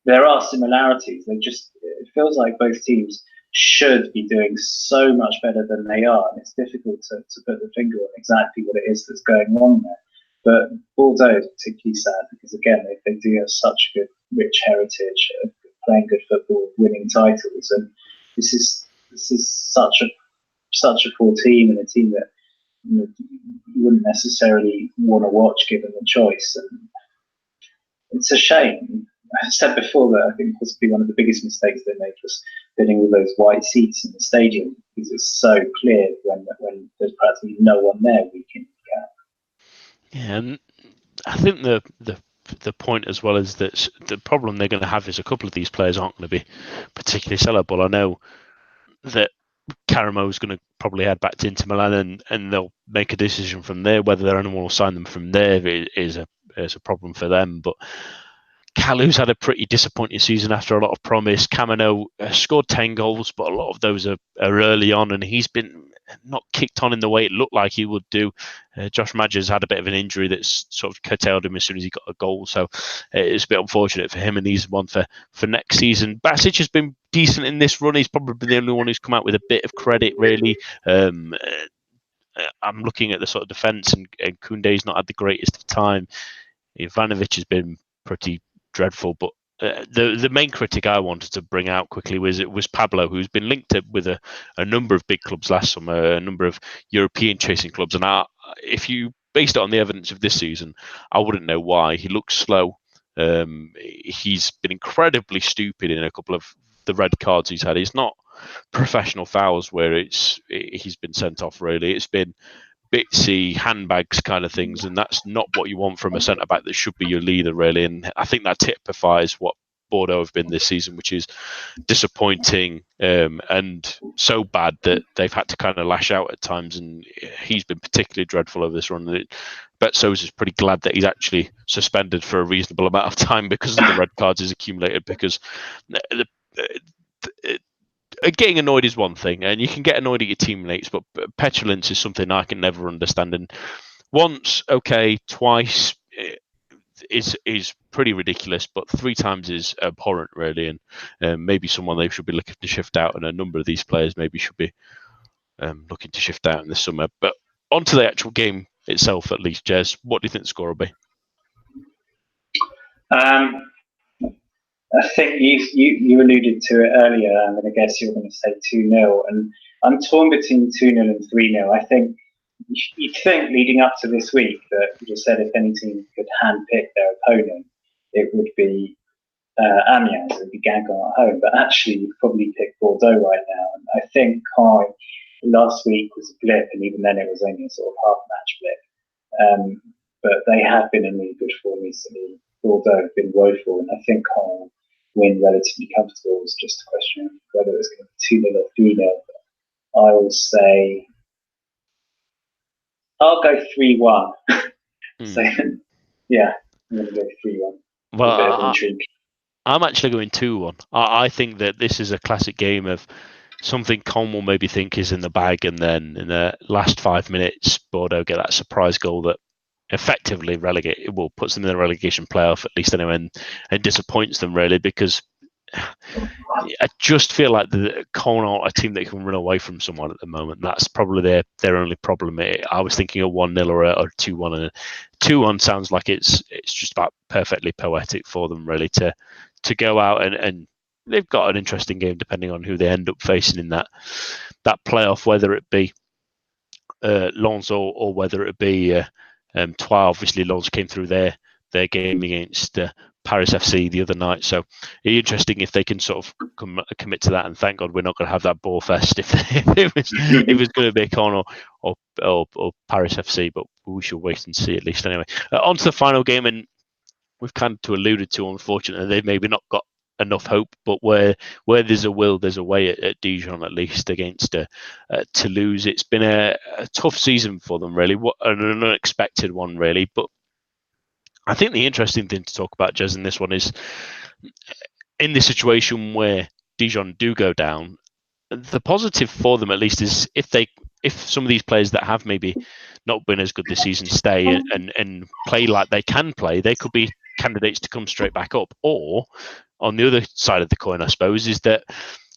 there are similarities. It feels like both teams should be doing so much better than they are, and it's difficult to put the finger on exactly what it is that's going on there. But Bordeaux is particularly sad because, again, they do have such good, rich heritage of playing good football, winning titles, and this is such a poor team, and a team that you wouldn't necessarily want to watch given the choice. And it's a shame. I said before that I think possibly one of the biggest mistakes they made was bidding with those white seats in the stadium, because it's so clear when there's practically no one there week in, week out. Yeah, and I think the point as well is that the problem they're going to have is a couple of these players aren't going to be particularly sellable. I know that Caramo's going to probably head back to Inter Milan, and they'll make a decision from there. Whether anyone will sign them from there is a problem for them. But Kalu's had a pretty disappointing season after a lot of promise. Camino scored 10 goals, but a lot of those are early on, and he's been not kicked on in the way it looked like he would do. Josh Madger's had a bit of an injury that's sort of curtailed him as soon as he got a goal, so it's a bit unfortunate for him, and he's one for next season. Basic has been decent in this run. He's probably been the only one who's come out with a bit of credit, really. I'm looking at the sort of defence, and Koundé's not had the greatest of time. Ivanovic has been pretty dreadful, but the main critic I wanted to bring out quickly was Pablo, who's been linked with a number of big clubs last summer, a number of European chasing clubs, and if you based it on the evidence of this season, I wouldn't know why. He looks slow. He's been incredibly stupid in a couple of the red cards he's had. It's not professional fouls where he's been sent off, really. It's been bitsy handbags kind of things, and that's not what you want from a centre back that should be your leader, really. And I think that typifies what Bordeaux have been this season, which is disappointing and so bad that they've had to kind of lash out at times, and he's been particularly dreadful over this run. Betsos is pretty glad that he's actually suspended for a reasonable amount of time because of the red cards he's accumulated, because getting annoyed is one thing, and you can get annoyed at your teammates, but petulance is something I can never understand. And once, okay, twice is pretty ridiculous, but 3 times is abhorrent, really. And maybe someone they should be looking to shift out, and a number of these players maybe should be looking to shift out in the summer. But onto the actual game itself, at least, Jez, what do you think the score will be? I think you alluded to it earlier, and I guess you were going to say 2-0, and I'm torn between 2-0 and 3-0. I think you'd think leading up to this week that you just said if any team could handpick their opponent, it would be Amiens, it would be Guingamp at home, but actually you'd probably pick Bordeaux right now. And I think Caen last week was a blip, and even then it was only a sort of half-match blip. But they have been in really good form recently. Bordeaux have been woeful, and I think Caen will win relatively comfortable. It's just a question of whether it's going to be 2-0 or 3-0. I will say I'll go 3-1. So yeah, I'm going to go 3-1. Well, I'm actually going 2-1. I think that this is a classic game of something Caen will maybe think is in the bag, and then in the last 5 minutes, Bordeaux get that surprise goal that effectively puts them in the relegation playoff, at least anyway, and disappoints them, really, because I just feel like the Cone are a team that can run away from someone at the moment. That's probably their only problem. I was thinking a 1-0 or a 2-1, and a 2-1 sounds like it's just about perfectly poetic for them, really, to go out and they've got an interesting game depending on who they end up facing in that playoff, whether it be Lens or whether it be Troyes. Obviously, Lens came through their game against Paris FC the other night, so it'd be interesting if they can sort of commit to that. And thank God we're not going to have that ball fest if it was going to be Caen or Paris FC, but we shall wait and see at least anyway. On to the final game, and we've kind of alluded to, unfortunately, they've maybe not got enough hope, but where there's a will, there's a way at Dijon, at least against Toulouse. It's been a tough season for them, really, an unexpected one, really. But I think the interesting thing to talk about, Jez, in this one is in this situation where Dijon do go down, the positive for them, at least, is if some of these players that have maybe not been as good this season stay and play like they can play, they could be candidates to come straight back up. Or on the other side of the coin, I suppose, is that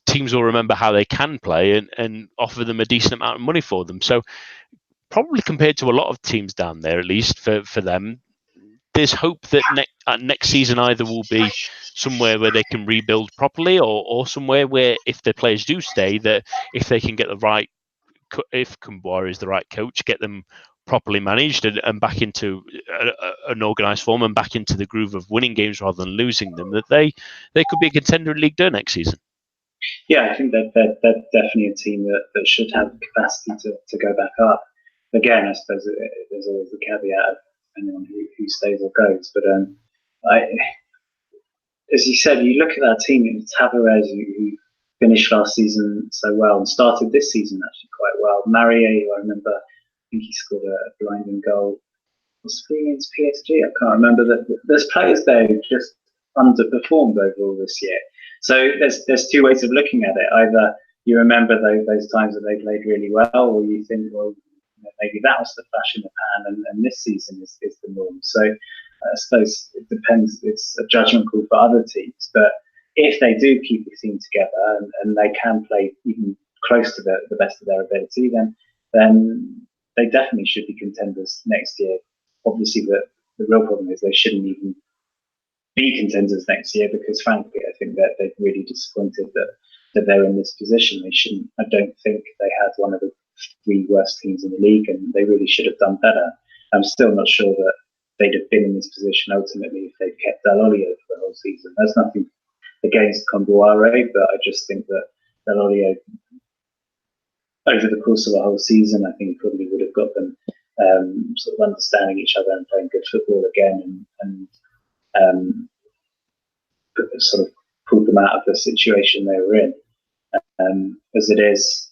teams will remember how they can play and offer them a decent amount of money for them. So probably compared to a lot of teams down there, at least for them, there's hope that next season either will be somewhere where they can rebuild properly, or somewhere where if the players do stay, that if they can get if Kumbuara is the right coach, get them properly managed and back into an organised form and back into the groove of winning games rather than losing them, that they could be a contender in Ligue 2 next season. Yeah, I think that they're definitely a team that should have the capacity to go back up. Again, I suppose there's always the caveat of anyone who stays or goes. But as you said, you look at that team, it's Tavares who finished last season so well and started this season actually quite well. Marie, I remember, I think he scored a blinding goal, possibly against PSG. I can't remember. That there's players there who just underperformed overall this year. So there's two ways of looking at it. Either you remember those times that they played really well, or you think, well, maybe that was the flash in the pan, and this season is the norm. So I suppose it depends. It's a judgment call for other teams. But if they do keep the team together and they can play even close to the best of their ability, then they definitely should be contenders next year. Obviously, the real problem is they shouldn't even be contenders next year, because frankly, I think that they've really disappointed that they're in this position. They shouldn't. I don't think they had one of the 3 worst teams in the league, and they really should have done better. I'm still not sure that they'd have been in this position ultimately if they'd kept Dalolio for the whole season. There's nothing against Comboire, but I just think that Dalolio, over the course of the whole season, I think probably would have got them sort of understanding each other and playing good football again, and sort of pulled them out of the situation they were in. As it is,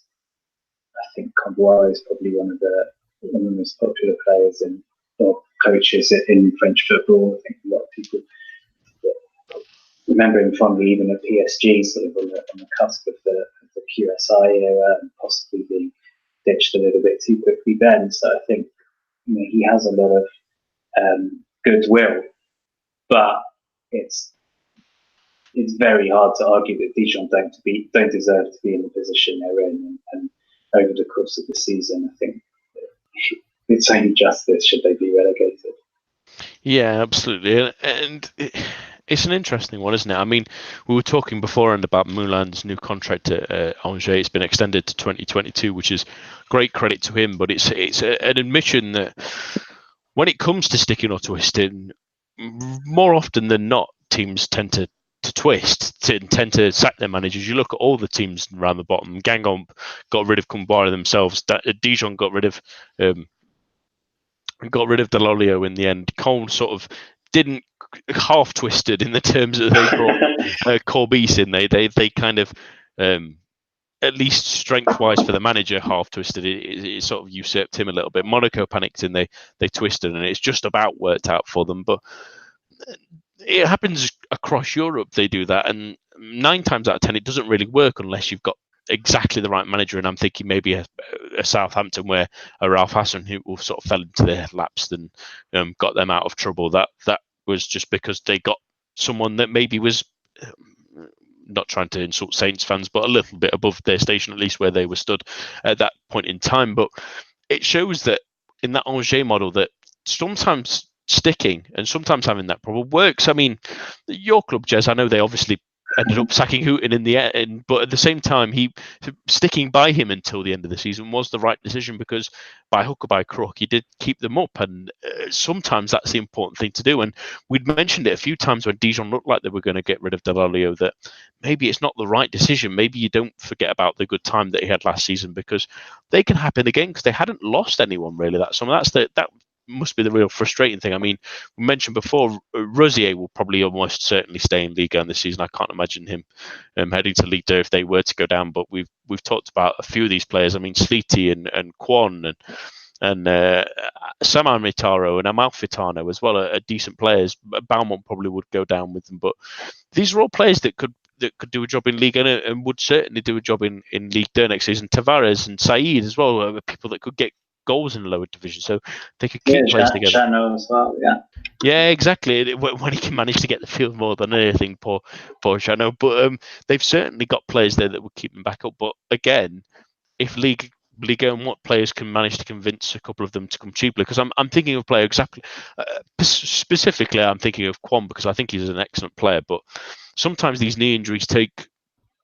I think Comboire is probably one of the most popular players or coaches in French football. I think a lot of people remember him fondly, even at PSG, sort of on the cusp of the QSI era, and possibly being ditched a little bit too quickly then. So I think he has a lot of goodwill, but it's very hard to argue that Dijon don't deserve to be in the position they're in. And over the course of the season, I think it's only justice should they be relegated. Yeah, absolutely. And it's an interesting one, isn't it? I mean, we were talking beforehand about Moulin's new contract at Angers. It's been extended to 2022, which is great credit to him. But it's an admission that when it comes to sticking or twisting, more often than not, teams tend to tend to sack their managers. You look at all the teams around the bottom. Guingamp got rid of Kumbuara themselves. Dijon got rid of Dalolio in the end. Cone sort of didn't half twisted in the terms that they brought Corbis in. They kind of at least strength wise for the manager half twisted. It sort of usurped him a little bit. Monaco panicked and they twisted, and it's just about worked out for them. But it happens across Europe. They do that, and 9 times out of 10 it doesn't really work unless you've got exactly the right manager. And I'm thinking maybe a Southampton where a Ralph Hassan who sort of fell into their laps and got them out of trouble. That was just because they got someone that maybe was not trying to insult Saints fans, but a little bit above their station, at least where they were stood at that point in time. But it shows that in that Angers model that sometimes sticking and sometimes having that problem works. I mean, your club, Jez, I know they obviously ended up sacking Houghton in the end, but at the same time, sticking by him until the end of the season was the right decision, because by hook or by crook, he did keep them up, and sometimes that's the important thing to do. And we'd mentioned it a few times when Dijon looked like they were going to get rid of Delalio, that maybe it's not the right decision. Maybe you don't forget about the good time that he had last season, because they can happen again, because they hadn't lost anyone really that summer. That must be the real frustrating thing. I mean, we mentioned before, Rosier will probably almost certainly stay in Ligue 1 this season. I can't imagine him heading to Ligue 2 if they were to go down. But we've talked about a few of these players. I mean, Sliti and Kwon and Saman Mitaro and Amalfitano as well are decent players. Baumont probably would go down with them, but these are all players that could do a job in Ligue 1 and would certainly do a job in Ligue 2 next season. Tavares and Said as well are people that could get goals in the lower division, so they could keep players together. Chano as well, yeah, exactly. When he can manage to get the field more than anything, poor Chano. But they've certainly got players there that would keep them back up. But again, if Ligue 1, what players can manage to convince a couple of them to come cheaply? Because I'm thinking of a player exactly specifically. I'm thinking of Kwon, because I think he's an excellent player. But sometimes these knee injuries take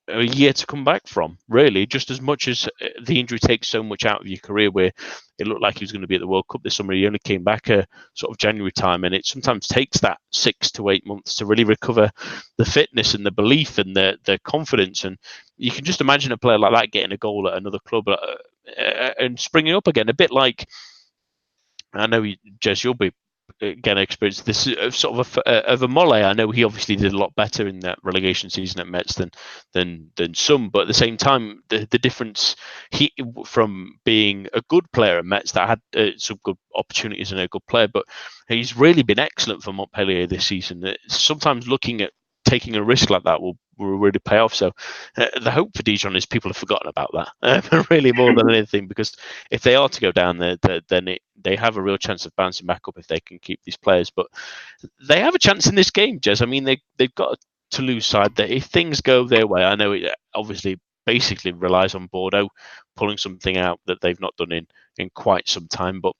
a year to come back from, really, just as much as the injury takes so much out of your career, where it looked like he was going to be at the World Cup this summer. He only came back sort of January time, and it sometimes takes that 6 to 8 months to really recover the fitness and the belief and the confidence. And you can just imagine a player like that getting a goal at another club and springing up again, a bit like, I know, Jez, you'll be again experience this sort of a Mole. I know he obviously did a lot better in that relegation season at Metz than some, but at the same time, the difference from being a good player at Metz that had some good opportunities and a good player, but he's really been excellent for Montpellier this season. Sometimes looking at taking a risk like that will really pay off. So the hope for Dijon is people have forgotten about that, really, more than anything, because if they are to go down there, then they have a real chance of bouncing back up if they can keep these players. But they have a chance in this game, Jez. I mean, they've got a Toulouse side that if things go their way, I know it obviously basically relies on Bordeaux pulling something out that they've not done in quite some time, but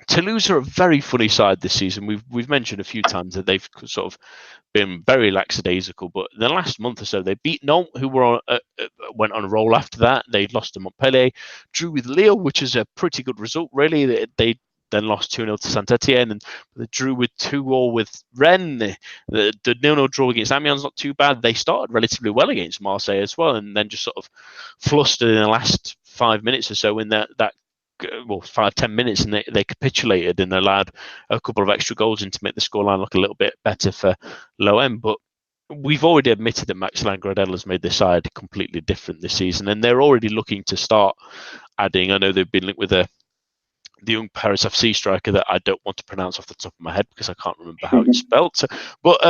Toulouse are a very funny side this season. We've mentioned a few times that they've sort of been very lackadaisical, but in the last month or so, they beat Nantes, who went on a roll after that. They'd lost to Montpellier, drew with Lille, which is a pretty good result, really. They then lost 2-0 to Saint-Etienne, and they drew with 2-2 with Rennes. The 0-0 draw against Amiens not too bad. They started relatively well against Marseille as well, and then just sort of flustered in the last 5 minutes or so in that 5-10 minutes, and they capitulated and allowed a couple of extra goals in to make the scoreline look a little bit better for L'OM. But we've already admitted that Maxime Gradel has made the side completely different this season, and they're already looking to start adding. I know they've been linked with the young Paris FC striker that I don't want to pronounce off the top of my head because I can't remember how it's spelled. But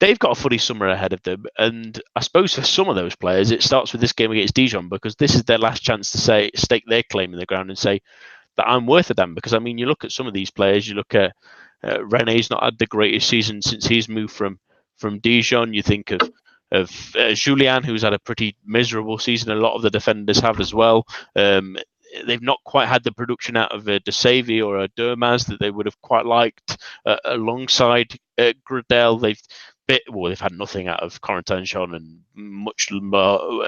they've got a funny summer ahead of them, and I suppose for some of those players, it starts with this game against Dijon, because this is their last chance to stake their claim in the ground and say that I'm worth a damn. Because I mean, you look at some of these players, you look at René's not had the greatest season since he's moved from Dijon. You think of Julian, who's had a pretty miserable season. A lot of the defenders have as well. They've not quite had the production out of a De Savy or a Dermaz that they would have quite liked alongside Gradel. They've had nothing out of Corentin Jean, and much more,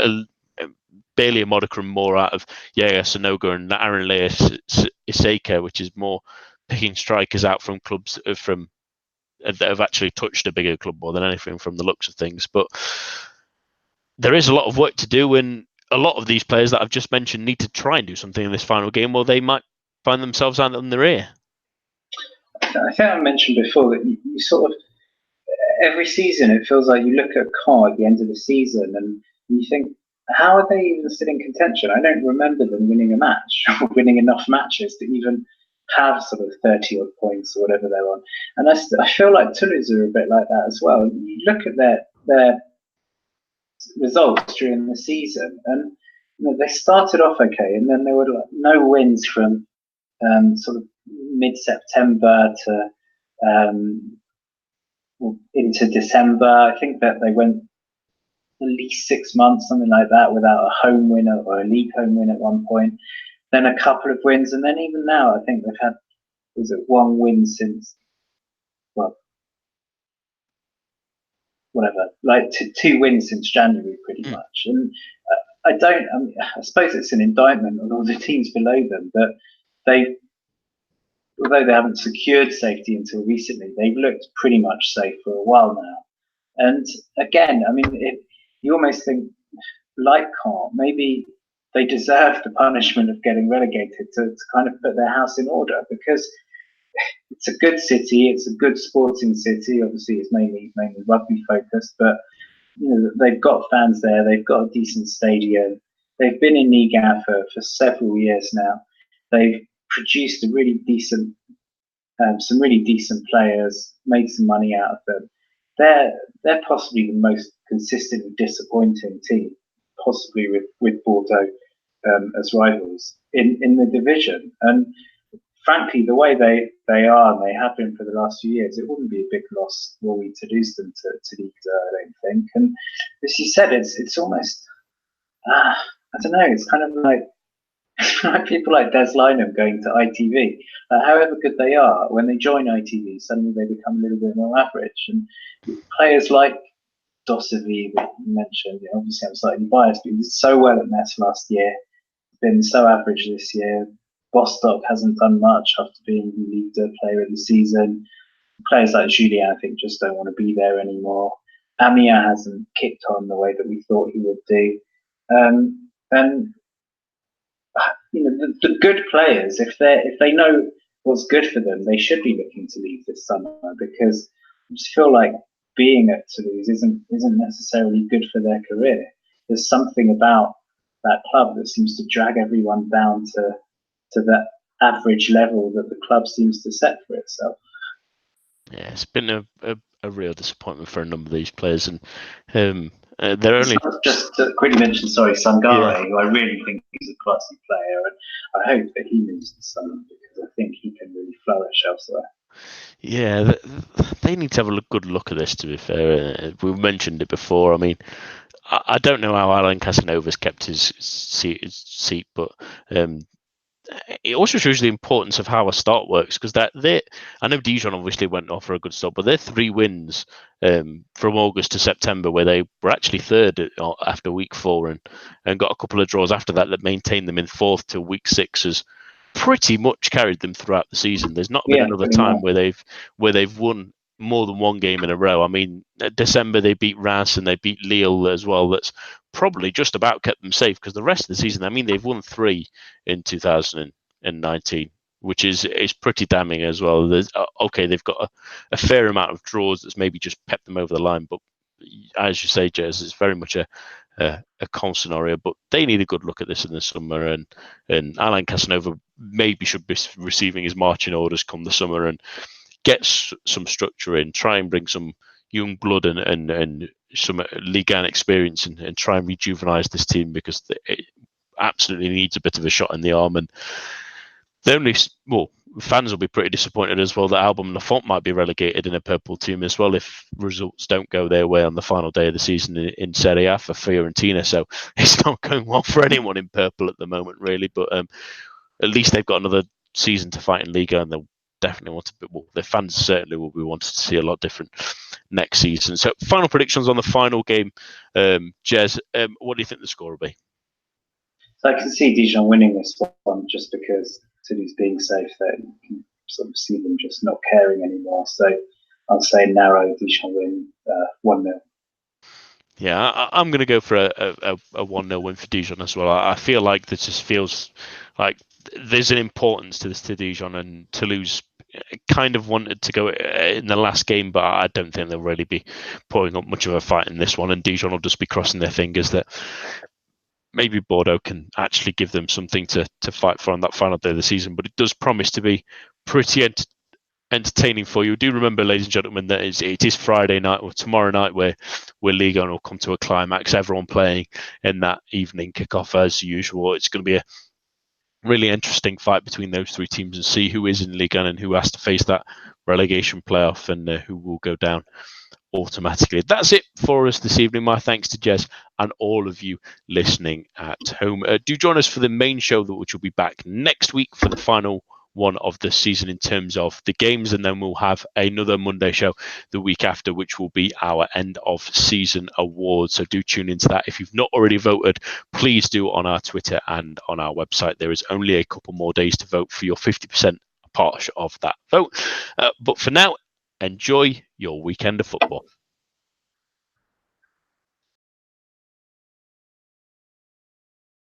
barely a modicum more out of Yaya Sonoga and Aaron Lea Iseka, which is more picking strikers out from clubs that have actually touched a bigger club more than anything from the looks of things. But there is a lot of work to do, and a lot of these players that I've just mentioned need to try and do something in this final game, or they might find themselves out on their ear. I think I mentioned before that you sort of, every season it feels like you look at Caen at the end of the season and you think, how are they even still in contention? I don't remember them winning a match or winning enough matches to even have sort of 30 odd points or whatever they're on. And I feel like Toulouse are a bit like that as well. You look at their results during the season, and they started off okay, and then there were like no wins from sort of mid-September to into December. I think that they went at least 6 months, something like that, without a home win or a league home win at one point. Then a couple of wins, and then even now, I think they've had one win since, well, whatever, like two wins since January, pretty much. And I suppose it's an indictment on all the teams below them, but although they haven't secured safety until recently, they've looked pretty much safe for a while now. And again, I mean, you almost think, like Caen, maybe they deserve the punishment of getting relegated to kind of put their house in order, because it's a good city, it's a good sporting city. Obviously, it's mainly rugby focused, but they've got fans there, they've got a decent stadium, they've been in Liga for several years now. They've produced some really decent players, made some money out of them. They're possibly the most consistently disappointing team, possibly with Bordeaux as rivals in the division. And frankly, the way they are and they have been for the last few years, it wouldn't be a big loss were we to lose them to Ligue 2, I don't think. And as you said, it's almost, I don't know, it's kind of like people like Des Lynam going to ITV. However good they are, when they join ITV, suddenly they become a little bit more average. And players like Dossevi that you mentioned, obviously I'm slightly biased, but he was so well at Metz last year, been so average this year. Bostock hasn't done much after being the leader player of the season. Players like Julien, I think, just don't want to be there anymore. Amia hasn't kicked on the way that we thought he would do. And the good players, if they know what's good for them, they should be looking to leave this summer, because I just feel like being at Toulouse isn't necessarily good for their career. There's something about that club that seems to drag everyone down to that average level that the club seems to set for itself. Yeah, it's been a real disappointment for a number of these players, and they're only just to quickly mention, Sangare, who I really think is a classy player, and I hope that he moves to summer, because I think he can really flourish elsewhere. Yeah, they need to have a good look at this, to be fair. We've mentioned it before. I mean, I don't know how Alain Casanova's kept his seat, but it also shows the importance of how a start works, because I know Dijon obviously went off for a good start, but their 3 wins from August to September, where they were actually third after week 4 and got a couple of draws after that maintained them in 4th till week 6, has pretty much carried them throughout the season. There's not been another time where they've won more than one game in a row. I mean, December they beat Reims and they beat Lille as well. That's probably just about kept them safe, because the rest of the season, I mean, they've won 3 in 2019, which is pretty damning as well. They've got a fair amount of draws that's maybe just pepped them over the line, but as you say, Jez, it's very much a Caen scenario. But they need a good look at this in the summer, and Alain Casanova maybe should be receiving his marching orders come the summer and get some structure in, try and bring some young blood and some Ligue 1 experience, and try and rejuvenise this team, because it absolutely needs a bit of a shot in the arm. And fans will be pretty disappointed as well that Album Lafont might be relegated in a purple team as well if results don't go their way on the final day of the season in Serie A for Fiorentina. So it's not going well for anyone in purple at the moment, really. But at least they've got another season to fight in Liga, and they'll definitely want to. Well, their fans certainly will be wanting to see a lot different next season. So, final predictions on the final game, Jez. What do you think the score will be? So I can see Dijon winning this one, just because Toulouse being safe, that you can sort of see them just not caring anymore. So I'll say narrow Dijon win 1-0. Yeah, I'm going to go for a 1-0 win for Dijon as well. I feel like this just feels like there's an importance to this to Dijon, and Toulouse kind of wanted to go in the last game, but I don't think they'll really be putting up much of a fight in this one, and Dijon will just be crossing their fingers that maybe Bordeaux can actually give them something to fight for on that final day of the season. But it does promise to be pretty entertaining for you. Do remember, ladies and gentlemen, that it is Friday night or tomorrow night where Ligue 1 will come to a climax. Everyone playing in that evening kickoff as usual. It's going to be a really interesting fight between those 3 teams, and see who is in Ligue 1 and who has to face that relegation playoff and who will go down automatically. That's it for us this evening. My thanks to Jez and all of you listening at home. Do join us for the main show, which will be back next week for the final one of the season in terms of the games, and then we'll have another Monday show the week after, which will be our end of season awards. So do tune into that. If you've not already voted, please do on our Twitter and on our website. There is only a couple more days to vote for your 50% part of that vote. But for now, enjoy your weekend of football.